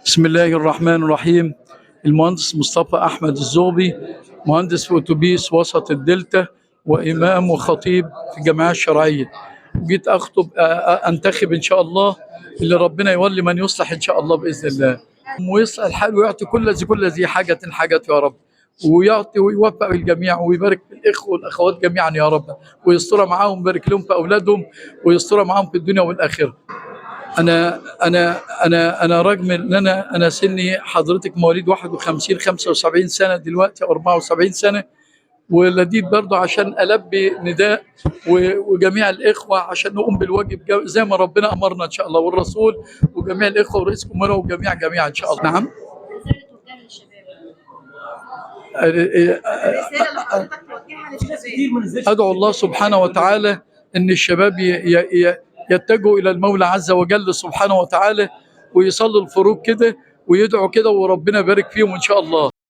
بسم الله الرحمن الرحيم. المهندس مصطفى أحمد الزغبي، مهندس في أتوبيس وسط الدلتا وإمام وخطيب في الجمعية الشرعية. جيت أخطب أنتخب إن شاء الله اللي ربنا يولي من يصلح إن شاء الله بإذن الله، ويصلح الحال ويعطي كل ذي حاجة حاجته يا رب، ويعطي ويوفق الجميع ويبارك في الإخوة والأخوات جميعا يا رب، ويستر معاهم ويبارك لهم في أولادهم ويستر معاهم في الدنيا والآخرة. انا رغم ان انا سني حضرتك مواليد 51 75 سنه دلوقتي او 74 سنه، ولديت برضه عشان البي نداء وجميع الاخوه عشان نقوم بالواجب زي ما ربنا امرنا ان شاء الله والرسول وجميع الاخوه ورئيس الجمهوريه وجميع ان شاء الله. نعم. الرسالة اللي حضرتك توجهها للشباب. ادعو الله سبحانه وتعالى ان الشباب يتجهوا الى المولى عز وجل سبحانه وتعالى، ويصلوا الفروض كده ويدعوا كده وربنا يبارك فيهم ان شاء الله.